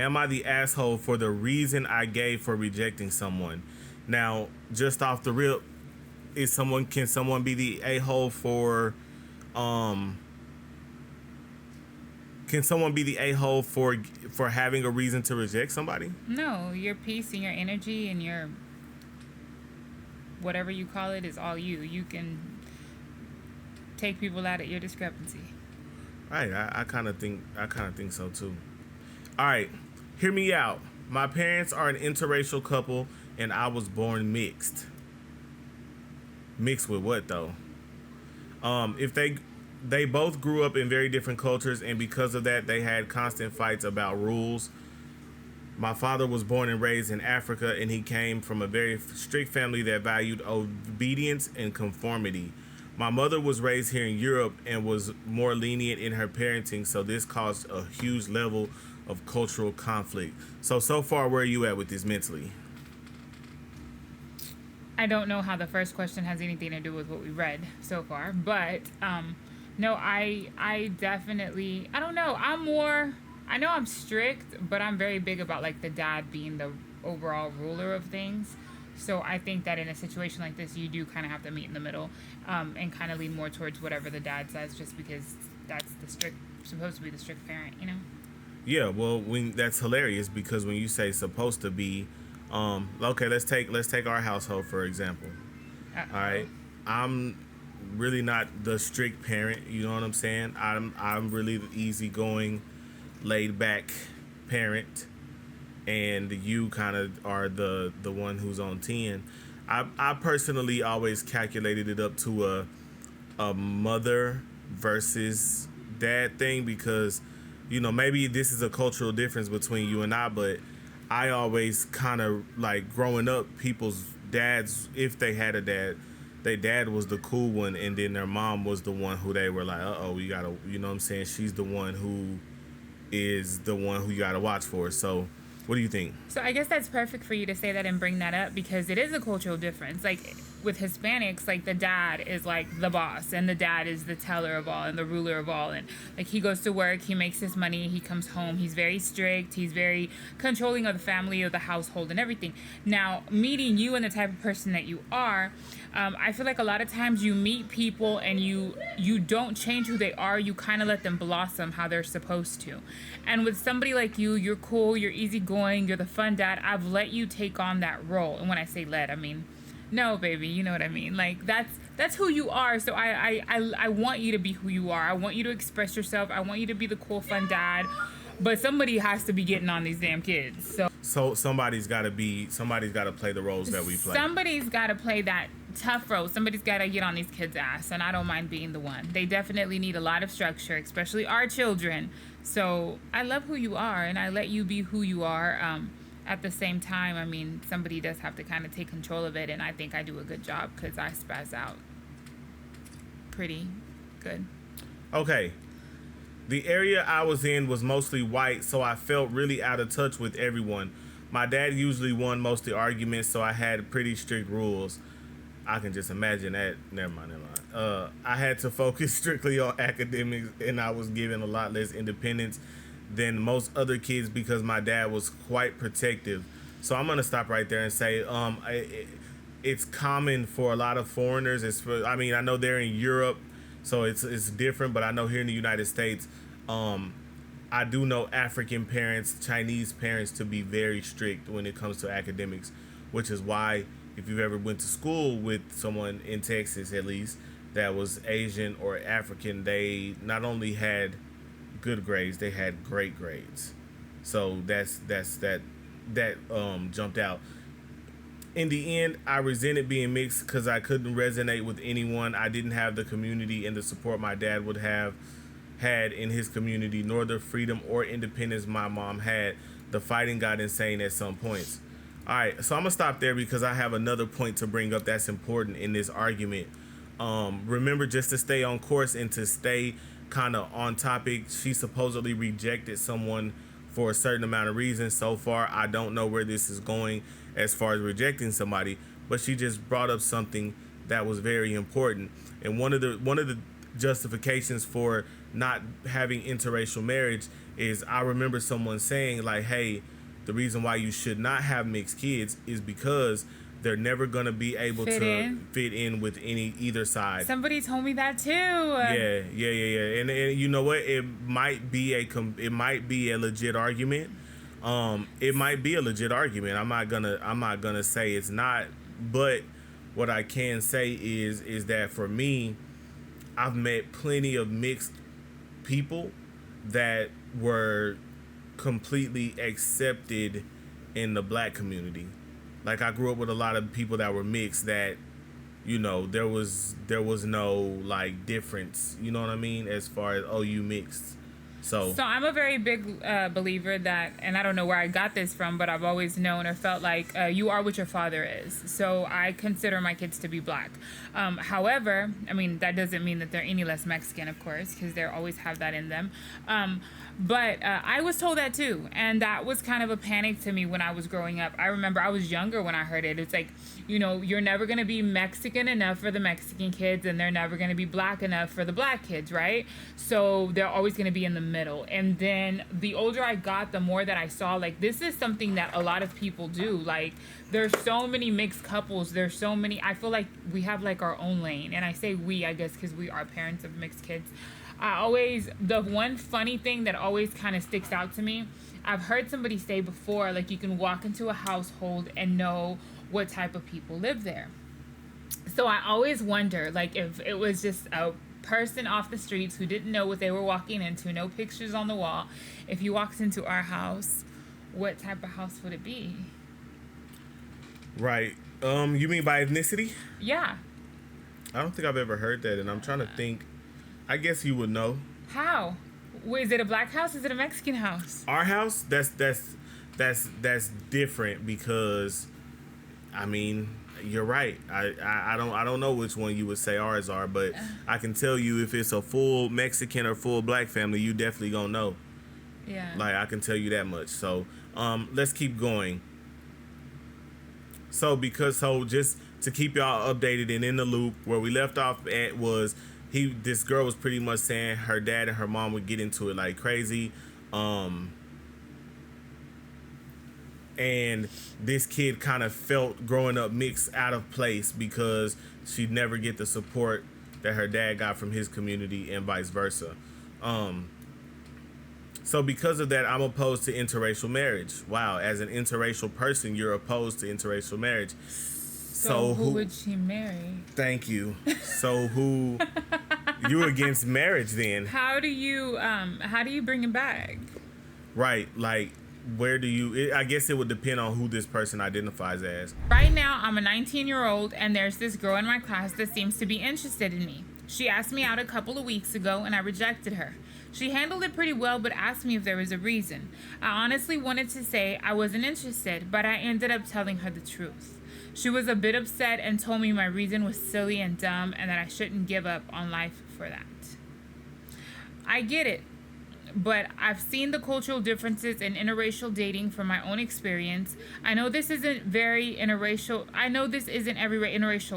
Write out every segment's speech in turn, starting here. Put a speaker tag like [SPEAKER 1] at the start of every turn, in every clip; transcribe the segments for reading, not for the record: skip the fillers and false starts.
[SPEAKER 1] Am I the asshole for the reason I gave for rejecting someone? Now, just off the real, can someone be the a-hole um can someone be the a-hole for having a reason to reject somebody?
[SPEAKER 2] No, your peace and your energy and your whatever you call it is all you. You can take people out at your discrepancy.
[SPEAKER 1] Right, I kind of think so too. All right, hear me out. My parents are an interracial couple, and I was born mixed. Mixed with what though? If they both grew up in very different cultures, and because of that, they had constant fights about rules. My father was born and raised in Africa, and he came from a very strict family that valued obedience and conformity. My mother was raised here in Europe and was more lenient in her parenting, so this caused a huge level of cultural conflict. So far, where are you at with this mentally?
[SPEAKER 2] I don't know how the first question has anything to do with what we read so far, but no, I definitely, I don't know. I know I'm strict, but I'm very big about like the dad being the overall ruler of things. So I think that in a situation like this, you do kind of have to meet in the middle, and kind of lean more towards whatever the dad says, just because that's supposed to be the strict parent, you know?
[SPEAKER 1] Yeah, well, that's hilarious because when you say supposed to be, okay, let's take our household for example. All
[SPEAKER 2] Uh-oh.
[SPEAKER 1] right, I'm really not the strict parent. You know what I'm saying? I'm really the easygoing, laid back parent, and you kind of are the one who's on 10. I personally always calculated it up to a mother versus dad thing because maybe this is a cultural difference between you and I, but I always kind of like growing up, people's dads, if they had a dad, their dad was the cool one, and then their mom was the one who they were like, we gotta, you know what I'm saying? She's the one who is the one who you gotta watch for. So, what do you think?
[SPEAKER 2] So I guess that's perfect for you to say that and bring that up because it is a cultural difference. Like with Hispanics, like the dad is like the boss and the dad is the teller of all and the ruler of all. And like he goes to work, he makes his money, he comes home, he's very strict, he's very controlling of the family, of the household and everything. Now, meeting you and the type of person that you are, I feel like a lot of times you meet people and you don't change who they are. You kind of let them blossom how they're supposed to. And with somebody like you, you're cool, you're easygoing, you're the fun dad. I've let you take on that role. And when I say let, I mean no, baby. You know what I mean. Like that's who you are. So I want you to be who you are. I want you to express yourself. I want you to be the cool, fun dad. But somebody has to be getting on these damn kids.
[SPEAKER 1] So somebody's got to play the roles that we play.
[SPEAKER 2] Somebody's got to play that tough role. Somebody's got to get on these kids' ass, and I don't mind being the one. They definitely need a lot of structure, especially our children. So I love who you are, and I let you be who you are. At the same time, I mean, somebody does have to kind of take control of it, and I think I do a good job because I spaz out pretty good.
[SPEAKER 1] Okay. The area I was in was mostly white, so I felt really out of touch with everyone. My dad usually won most of the arguments, so I had pretty strict rules. I can just imagine that. Never mind. I had to focus strictly on academics, and I was given a lot less independence than most other kids because my dad was quite protective. So I'm gonna stop right there and say, it's common for a lot of foreigners. I know they're in Europe, so it's different. But I know here in the United States, I do know African parents, Chinese parents to be very strict when it comes to academics, which is why if you've ever went to school with someone in Texas, at least, that was Asian or African, they not only had good grades, they had great grades. So that jumped out. In the end, I resented being mixed because I couldn't resonate with anyone. I didn't have the community and the support my dad would have had in his community, nor the freedom or independence my mom had. The fighting got insane at some points. All right, so I'm gonna stop there because I have another point to bring up that's important in this argument. Remember, just to stay on course and to stay kind of on topic, she supposedly rejected someone for a certain amount of reasons. So far, I don't know where this is going as far as rejecting somebody, but she just brought up something that was very important. And one of the justifications for not having interracial marriage is I remember someone saying like, hey, the reason why you should not have mixed kids is because they're never gonna be able to fit in with either side.
[SPEAKER 2] Somebody told me that too.
[SPEAKER 1] Yeah. And you know what? It might be a legit argument. It might be a legit argument. I'm not gonna say it's not, but what I can say is that for me, I've met plenty of mixed people that were completely accepted in the black community. Like I grew up with a lot of people that were mixed that, you know, there was no like difference, you know what I mean, as far as you mixed. So
[SPEAKER 2] I'm a very big believer that, and I don't know where I got this from, but I've always known or felt like you are what your father is. So I consider my kids to be black. However, I mean, that doesn't mean that they're any less Mexican, of course, because they always have that in them. But I was told that too. And that was kind of a panic to me when I was growing up. I remember I was younger when I heard it. It's like, you know, you're never going to be Mexican enough for the Mexican kids, and they're never going to be black enough for the black kids, right? So they're always going to be in the middle. And then the older I got, the more that I saw, like, this is something that a lot of people do. Like, there's so many mixed couples. There's so many. I feel like we have, like, our own lane. And I say we, I guess, because we are parents of mixed kids. The one funny thing that always kind of sticks out to me, I've heard somebody say before, like, you can walk into a household and know what type of people live there. So I always wonder, like, if it was just a person off the streets who didn't know what they were walking into, no pictures on the wall, if he walks into our house, what type of house would it be?
[SPEAKER 1] Right. You mean by ethnicity?
[SPEAKER 2] Yeah.
[SPEAKER 1] I don't think I've ever heard that, and I'm trying to think. I guess you would know.
[SPEAKER 2] How? Is it a black house? Is it a Mexican house?
[SPEAKER 1] Our house, that's different because, I mean, you're right. I don't know which one you would say ours are, but I can tell you if it's a full Mexican or full black family, you definitely gonna know.
[SPEAKER 2] Yeah.
[SPEAKER 1] Like, I can tell you that much. So, let's keep going. So just to keep y'all updated and in the loop, where we left off at was this girl was pretty much saying her dad and her mom would get into it like crazy. And this kid kind of felt growing up mixed out of place because she'd never get the support that her dad got from his community and vice versa. So because of that, I'm opposed to interracial marriage. Wow, as an interracial person, you're opposed to interracial marriage.
[SPEAKER 2] So who would she marry?
[SPEAKER 1] Thank you. So who you against marriage then?
[SPEAKER 2] How do you bring it back?
[SPEAKER 1] Right, like where do you? I guess it would depend on who this person identifies as.
[SPEAKER 2] Right now, I'm a 19-year-old, and there's this girl in my class that seems to be interested in me. She asked me out a couple of weeks ago, and I rejected her. She handled it pretty well, but asked me if there was a reason. I honestly wanted to say I wasn't interested, but I ended up telling her the truth. She was a bit upset and told me my reason was silly and dumb and that I shouldn't give up on life for that. I get it, but I've seen the cultural differences in interracial dating from my own experience. I know this isn't every interracial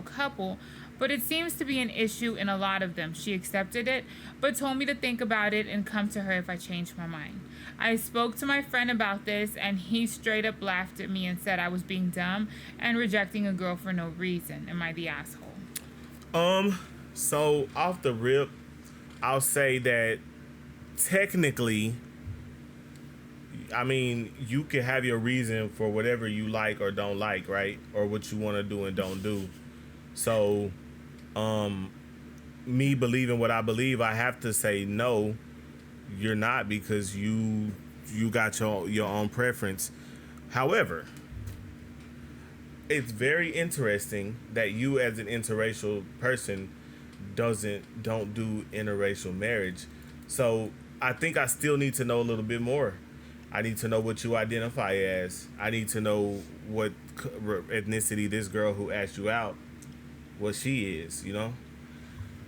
[SPEAKER 2] couple, but it seems to be an issue in a lot of them. She accepted it, but told me to think about it and come to her if I changed my mind. I spoke to my friend about this, and he straight up laughed at me and said I was being dumb and rejecting a girl for no reason. Am I the asshole?
[SPEAKER 1] So off the rip, I'll say that technically, I mean, you can have your reason for whatever you like or don't like, right? Or what you want to do and don't do. So, me believing what I believe, I have to say no, you're not, because you got your own preference. However, it's very interesting that you as an interracial person don't do interracial marriage. So I think I still need to know a little bit more. I need to know what you identify as. I need to know what ethnicity this girl who asked you out, what she is, you know?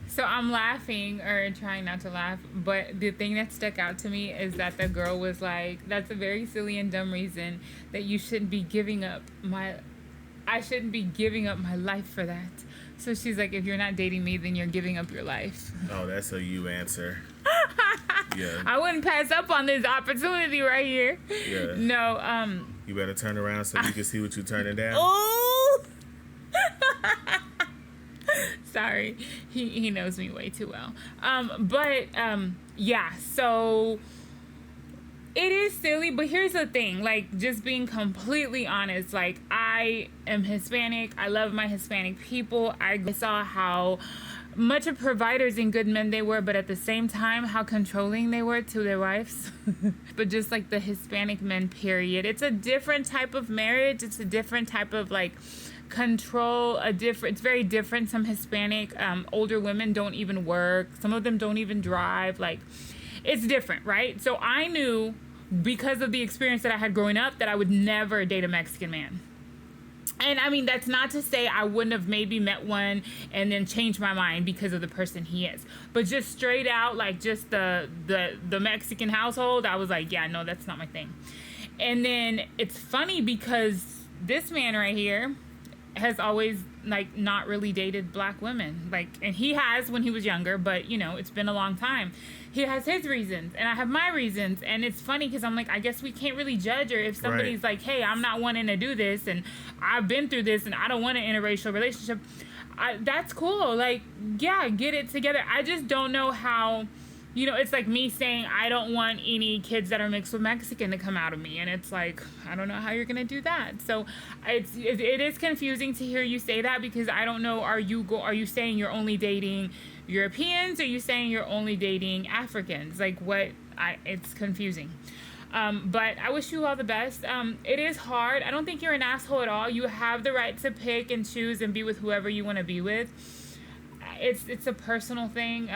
[SPEAKER 2] So I'm laughing, or trying not to laugh, but the thing that stuck out to me is that the girl was like, that's a very silly and dumb reason that you shouldn't be giving up I shouldn't be giving up my life for that. So she's like, if you're not dating me, then you're giving up your life.
[SPEAKER 1] Oh, that's a you answer. Yeah.
[SPEAKER 2] I wouldn't pass up on this opportunity right here.
[SPEAKER 1] Yeah.
[SPEAKER 2] No,
[SPEAKER 1] You better turn around so you can see what you're turning down.
[SPEAKER 2] oh! Sorry. He knows me way too well. Yeah, so it is silly, but here's the thing, like, just being completely honest, like, I am Hispanic. I love my Hispanic people. I saw how much of providers and good men they were, but at the same time, how controlling they were to their wives. But just like the Hispanic men, period. It's a different type of marriage. It's a different type of, like, control. It's very different. Some Hispanic older women don't even work. Some of them don't even drive. Like, it's different, right? So I knew, because of the experience that I had growing up, that I would never date a Mexican man. And I mean, that's not to say I wouldn't have maybe met one and then changed my mind because of the person he is. But just straight out, like, just the Mexican household, I was like, yeah, no, that's not my thing. And then it's funny because this man right here has always, like, not really dated black women. Like, and he has when he was younger, but, you know, it's been a long time. He has his reasons, and I have my reasons. And it's funny because I'm like, I guess we can't really judge her if somebody's like, hey, I'm not wanting to do this, and I've been through this, and I don't want an interracial relationship. That's cool. Like, yeah, get it together. I just don't know how, you know, it's like me saying I don't want any kids that are mixed with Mexican to come out of me. And it's like, I don't know how you're going to do that. So it is confusing to hear you say that, because I don't know, are you saying you're only dating Europeans? Or are you saying you're only dating Africans? Like, it's confusing. But I wish you all the best. It is hard. I don't think you're an asshole at all. You have the right to pick and choose and be with whoever you want to be with. It's a personal thing.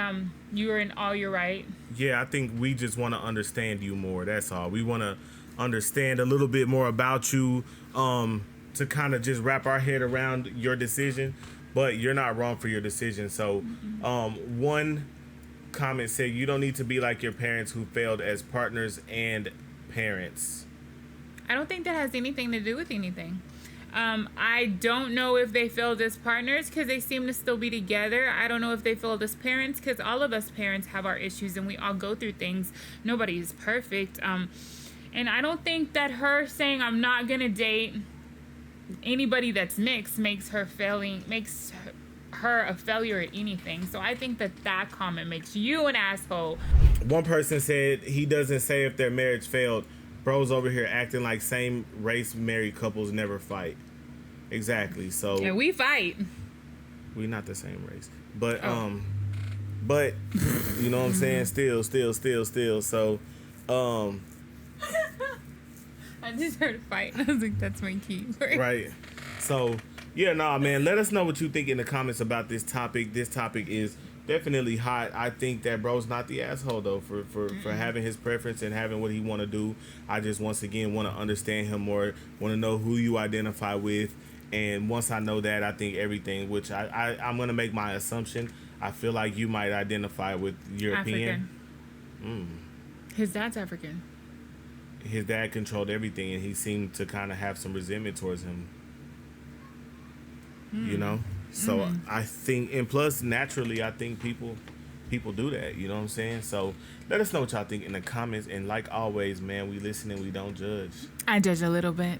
[SPEAKER 2] You're in all your right.
[SPEAKER 1] Yeah, I think we just want to understand you more. That's all. We want to understand a little bit more about you, to kind of just wrap our head around your decision. But you're not wrong for your decision. So, one comment said, you don't need to be like your parents who failed as partners and parents.
[SPEAKER 2] I don't think that has anything to do with anything. I don't know if they failed as partners because they seem to still be together. I don't know if they failed as parents because all of us parents have our issues and we all go through things. Nobody is perfect. And I don't think that her saying I'm not going to date anybody that's mixed makes her a failure at anything. So I think that comment makes you an asshole.
[SPEAKER 1] One person said he doesn't say if their marriage failed. Bro's over here acting like same race married couples never fight. Exactly. So
[SPEAKER 2] and we fight.
[SPEAKER 1] We not the same race. But but you know what I'm saying? Still. So
[SPEAKER 2] I just heard a fight. I was like, that's my key.
[SPEAKER 1] Right. So yeah, man, let us know what you think in the comments about this topic. This topic is definitely hot. I think that bro's not the asshole though for having his preference and having what he want to do. I just once again want to understand him more, want to know who you identify with, and once I know that, I think everything, which I'm gonna make my assumption, I feel like you might identify with European.
[SPEAKER 2] His dad's African.
[SPEAKER 1] His dad controlled everything, and he seemed to kind of have some resentment towards him. You know. So I think, and plus naturally, I think people do that. You know what I'm saying? So let us know what y'all think in the comments. And like always, man, we listen and we don't judge.
[SPEAKER 2] I judge a little bit.